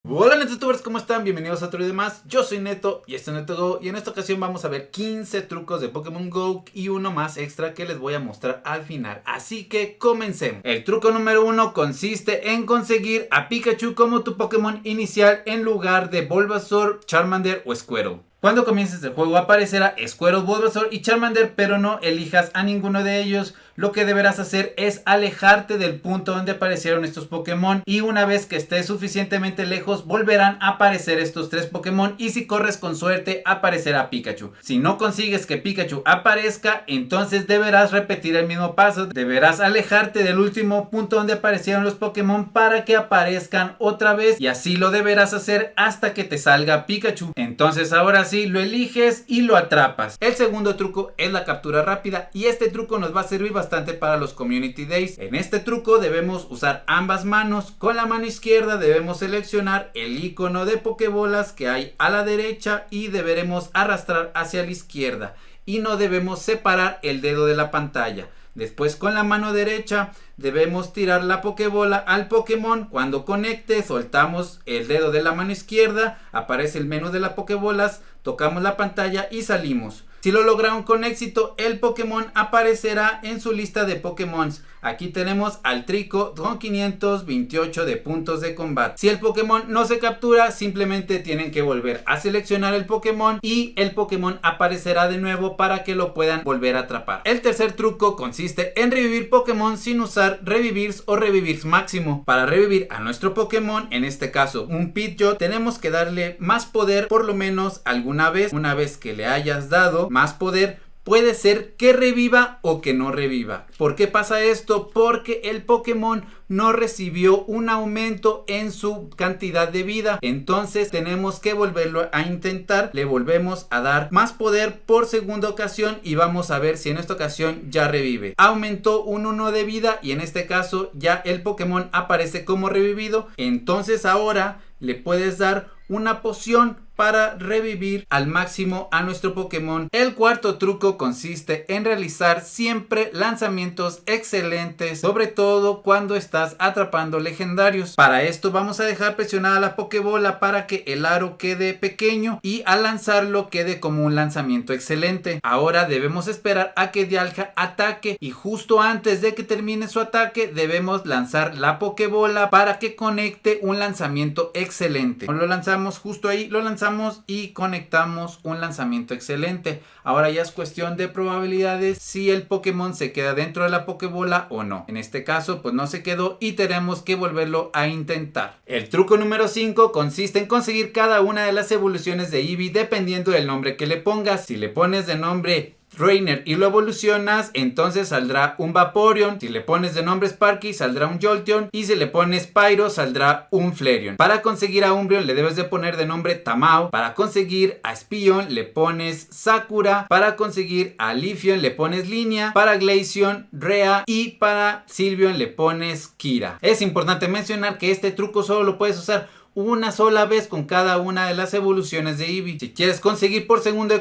Hola NetoTubers, ¿cómo están? Bienvenidos a otro video más. Yo soy Neto y esto es NetoGo. Y en esta ocasión vamos a ver 15 trucos de Pokémon GO y uno más extra que les voy a mostrar al final. Así que comencemos. El truco número 1 consiste en conseguir a Pikachu como tu Pokémon inicial en lugar de Bulbasaur, Charmander o Squirtle. Cuando comiences el juego aparecerá Squirtle, Bulbasaur y Charmander, pero no elijas a ninguno de ellos. Lo que deberás hacer es alejarte del punto donde aparecieron estos Pokémon, y una vez que estés suficientemente lejos volverán a aparecer estos tres Pokémon, y si corres con suerte aparecerá Pikachu. Si no consigues que Pikachu aparezca, entonces deberás repetir el mismo paso. Deberás alejarte del último punto donde aparecieron los Pokémon para que aparezcan otra vez, y así lo deberás hacer hasta que te salga Pikachu. Entonces ahora sí lo eliges y lo atrapas. El segundo truco es la captura rápida, y este truco nos va a servir bastante para los Community Days. En este truco debemos usar ambas manos. Con la mano izquierda debemos seleccionar el icono de Pokébolas que hay a la derecha y deberemos arrastrar hacia la izquierda, y no debemos separar el dedo de la pantalla. Después con la mano derecha debemos tirar la Pokébola al Pokémon. Cuando conecte soltamos el dedo de la mano izquierda, aparece el menú de las Pokébolas, tocamos la pantalla y salimos. Si lo lograron con éxito, el Pokémon aparecerá en su lista de Pokémon. Aquí tenemos al Trico con 528 de puntos de combate. Si el Pokémon no se captura, simplemente tienen que volver a seleccionar el Pokémon y el Pokémon aparecerá de nuevo para que lo puedan volver a atrapar. El tercer truco consiste en revivir Pokémon sin usar Revivirs o Revivirs máximo. Para revivir a nuestro Pokémon, en este caso un Pidgeot, tenemos que darle más poder por lo menos alguna vez. Una vez que le hayas dado más poder, puede ser que reviva o que no reviva. ¿Por qué pasa esto? Porque el Pokémon no recibió un aumento en su cantidad de vida. Entonces tenemos que volverlo a intentar. Le volvemos a dar más poder por segunda ocasión y vamos a ver si en esta ocasión ya revive. Aumentó un 1 de vida y en este caso ya el Pokémon aparece como revivido. Entonces ahora le puedes dar una poción para revivir al máximo a nuestro Pokémon. El cuarto truco consiste en realizar siempre lanzamientos excelentes, sobre todo cuando estás atrapando legendarios. Para esto vamos a dejar presionada la Pokébola para que el aro quede pequeño y al lanzarlo quede como un lanzamiento excelente. Ahora debemos esperar a que Dialga ataque, y justo antes de que termine su ataque debemos lanzar la Pokébola para que conecte un lanzamiento excelente. Lo lanzamos justo ahí, lo lanzamos y conectamos un lanzamiento excelente. Ahora ya es cuestión de probabilidades si el Pokémon se queda dentro de la Pokébola o no. En este caso pues no se quedó y tenemos que volverlo a intentar. El truco número 5 consiste en conseguir cada una de las evoluciones de Eevee dependiendo del nombre que le pongas. Si le pones de nombre Trainer y lo evolucionas, entonces saldrá un Vaporeon. Si le pones de nombre Sparky, saldrá un Jolteon. Y si le pones Pyro, saldrá un Flareon. Para conseguir a Umbreon le debes de poner de nombre Tamao. Para conseguir a Spion le pones Sakura. Para conseguir a Leafeon le pones Linea. Para Glaceon, Rhea. Y para Sylveon le pones Kira. Es importante mencionar que este truco solo lo puedes usar una sola vez con cada una de las evoluciones de Eevee. Si quieres conseguir por segunda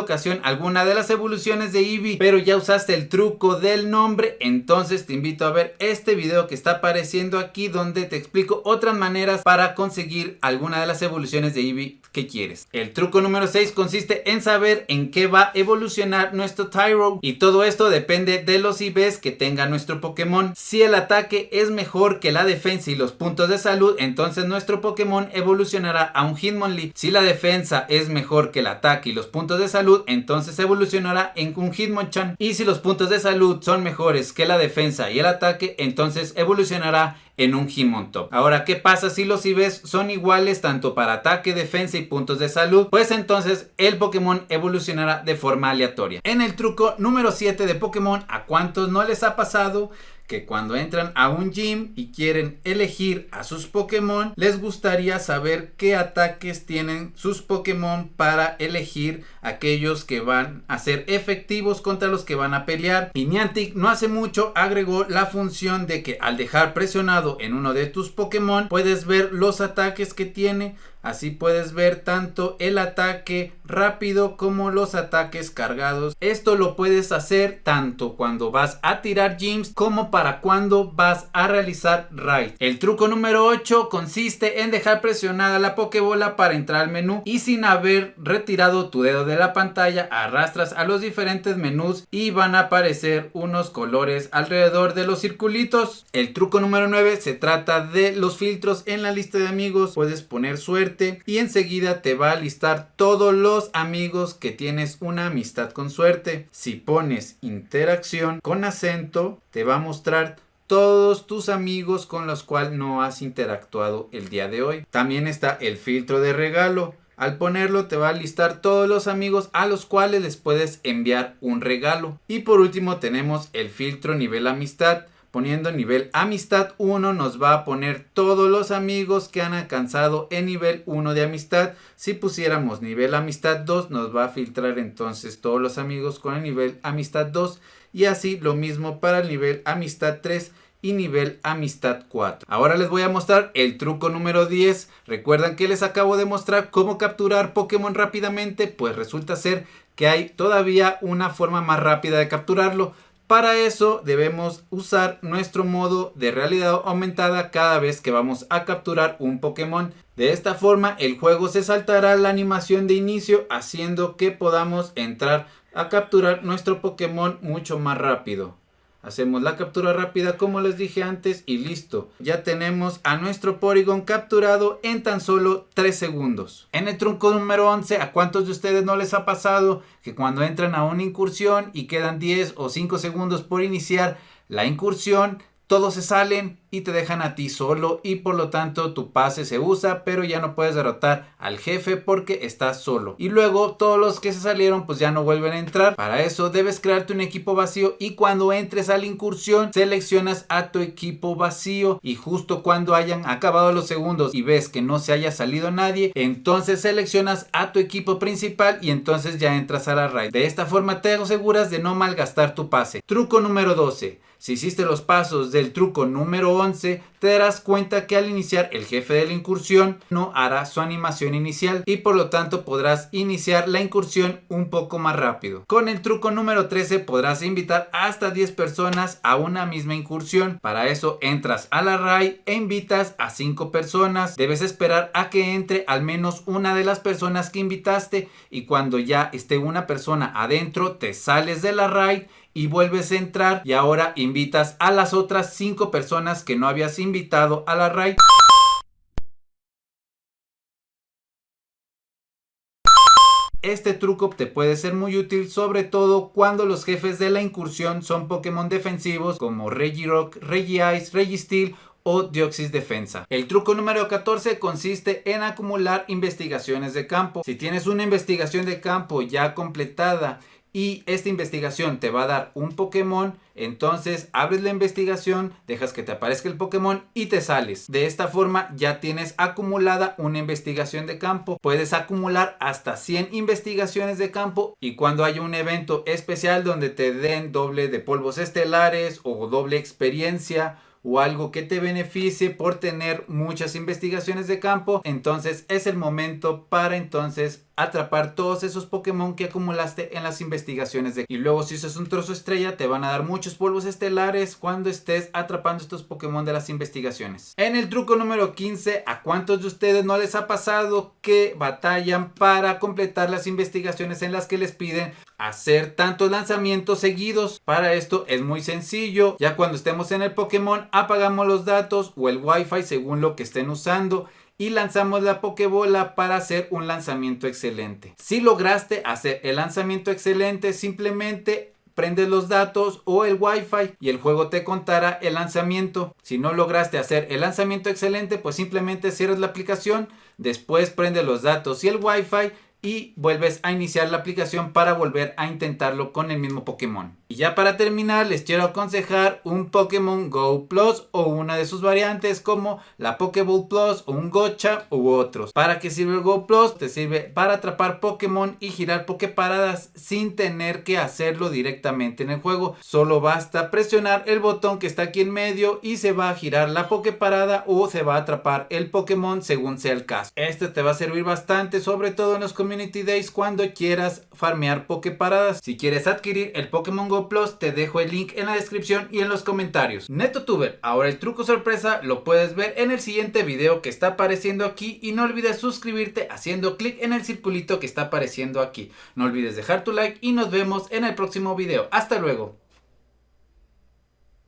ocasión alguna de las evoluciones de Eevee, pero ya usaste el truco del nombre, entonces te invito a ver este video que está apareciendo aquí, donde te explico otras maneras para conseguir alguna de las evoluciones de Eevee que quieres. El truco número 6 consiste en saber en qué va a evolucionar nuestro Tyro, y todo esto depende de los IVs que tenga nuestro Pokémon. Si el ataque es mejor que la defensa y los puntos de salud, entonces nuestro Pokémon evolucionará a un Hitmonlee. Si la defensa es mejor que el ataque y los puntos de salud, entonces evolucionará en un Hitmonchan. Y si los puntos de salud son mejores que la defensa y el ataque, entonces evolucionará en un Hitmontop. Ahora, ¿qué pasa si los IVs son iguales tanto para ataque, defensa y puntos de salud? Pues entonces el Pokémon evolucionará de forma aleatoria. En el truco número 7 de Pokémon, ¿a cuántos no les ha pasado que cuando entran a un gym y quieren elegir a sus Pokémon, les gustaría saber qué ataques tienen sus Pokémon para elegir aquellos que van a ser efectivos contra los que van a pelear? Y Niantic no hace mucho agregó la función de que al dejar presionado en uno de tus Pokémon puedes ver los ataques que tiene. Así puedes ver tanto el ataque rápido como los ataques cargados. Esto lo puedes hacer tanto cuando vas a tirar gems como para cuando vas a realizar raid. El truco número 8 consiste en dejar presionada la pokebola para entrar al menú y sin haber retirado tu dedo de la pantalla arrastras a los diferentes menús y van a aparecer unos colores alrededor de los circulitos. El truco número 9 se trata de los filtros en la lista de amigos. Puedes poner suerte y enseguida te va a listar todos los amigos que tienes una amistad con suerte. Si pones interacción con acento, te va a mostrar todos tus amigos con los cuales no has interactuado el día de hoy. También está el filtro de regalo. Al ponerlo te va a listar todos los amigos a los cuales les puedes enviar un regalo. Y por último tenemos el filtro nivel amistad. Poniendo nivel amistad 1 nos va a poner todos los amigos que han alcanzado en nivel 1 de amistad. Si pusiéramos nivel amistad 2 nos va a filtrar entonces todos los amigos con el nivel amistad 2. Y así lo mismo para el nivel amistad 3 y nivel amistad 4. Ahora les voy a mostrar el truco número 10. ¿Recuerdan que les acabo de mostrar cómo capturar Pokémon rápidamente? Pues resulta ser que hay todavía una forma más rápida de capturarlo. Para eso debemos usar nuestro modo de realidad aumentada cada vez que vamos a capturar un Pokémon. De esta forma el juego se saltará la animación de inicio haciendo que podamos entrar a capturar nuestro Pokémon mucho más rápido. Hacemos la captura rápida como les dije antes y listo. Ya tenemos a nuestro Porygon capturado en tan solo 3 segundos. En el truco número 11, ¿a cuántos de ustedes no les ha pasado que cuando entran a una incursión y quedan 10 o 5 segundos por iniciar la incursión, todos se salen y te dejan a ti solo y por lo tanto tu pase se usa pero ya no puedes derrotar al jefe porque estás solo? Y luego todos los que se salieron pues ya no vuelven a entrar. Para eso debes crearte un equipo vacío y cuando entres a la incursión seleccionas a tu equipo vacío y justo cuando hayan acabado los segundos y ves que no se haya salido nadie, entonces seleccionas a tu equipo principal y entonces ya entras a la raid. De esta forma te aseguras de no malgastar tu pase. Truco número 12. Si hiciste los pasos del truco número 11, te darás cuenta que al iniciar el jefe de la incursión no hará su animación inicial y por lo tanto podrás iniciar la incursión un poco más rápido. Con el truco número 13 podrás invitar hasta 10 personas a una misma incursión. Para eso entras a la raid e invitas a 5 personas. Debes esperar a que entre al menos una de las personas que invitaste y cuando ya esté una persona adentro te sales de la raid y vuelves a entrar y ahora invitas a las otras 5 personas que no habías invitado a la raid. Este truco te puede ser muy útil sobre todo cuando los jefes de la incursión son Pokémon defensivos como Regirock, Regice, Registeel o Deoxys Defensa. El truco número 14 consiste en acumular investigaciones de campo. Si tienes una investigación de campo ya completada y esta investigación te va a dar un Pokémon, entonces abres la investigación, dejas que te aparezca el Pokémon y te sales. De esta forma ya tienes acumulada una investigación de campo. Puedes acumular hasta 100 investigaciones de campo y cuando haya un evento especial donde te den doble de polvos estelares o doble experiencia o algo que te beneficie por tener muchas investigaciones de campo, entonces es el momento para entonces atrapar todos esos Pokémon que acumulaste en las investigaciones y luego si usas un trozo estrella te van a dar muchos polvos estelares cuando estés atrapando estos Pokémon de las investigaciones. En el truco número 15, ¿a cuántos de ustedes no les ha pasado que batallan para completar las investigaciones en las que les piden hacer tantos lanzamientos seguidos? Para esto es muy sencillo. Ya cuando estemos en el Pokémon apagamos los datos o el Wi-Fi según lo que estén usando y lanzamos la Pokébola para hacer un lanzamiento excelente. Si lograste hacer el lanzamiento excelente, simplemente prendes los datos o el Wi-Fi y el juego te contará el lanzamiento. Si no lograste hacer el lanzamiento excelente, pues simplemente cierras la aplicación, después prendes los datos y el Wi-Fi y vuelves a iniciar la aplicación para volver a intentarlo con el mismo Pokémon. Y ya para terminar les quiero aconsejar un Pokémon Go Plus o una de sus variantes como la Pokéball Plus o un Gocha u otros. ¿Para qué sirve el Go Plus? Te sirve para atrapar Pokémon y girar Poképaradas sin tener que hacerlo directamente en el juego. Solo basta presionar el botón que está aquí en medio y se va a girar la Poképarada o se va a atrapar el Pokémon según sea el caso. Este te va a servir bastante, sobre todo en los Community Days cuando quieras farmear Poképaradas. Si quieres adquirir el Pokémon Go Plus, te dejo el link en la descripción y en los comentarios. NetoTuber, ahora el truco sorpresa lo puedes ver en el siguiente video que está apareciendo aquí y no olvides suscribirte haciendo clic en el circulito que está apareciendo aquí. No olvides dejar tu like y nos vemos en el próximo video. Hasta luego.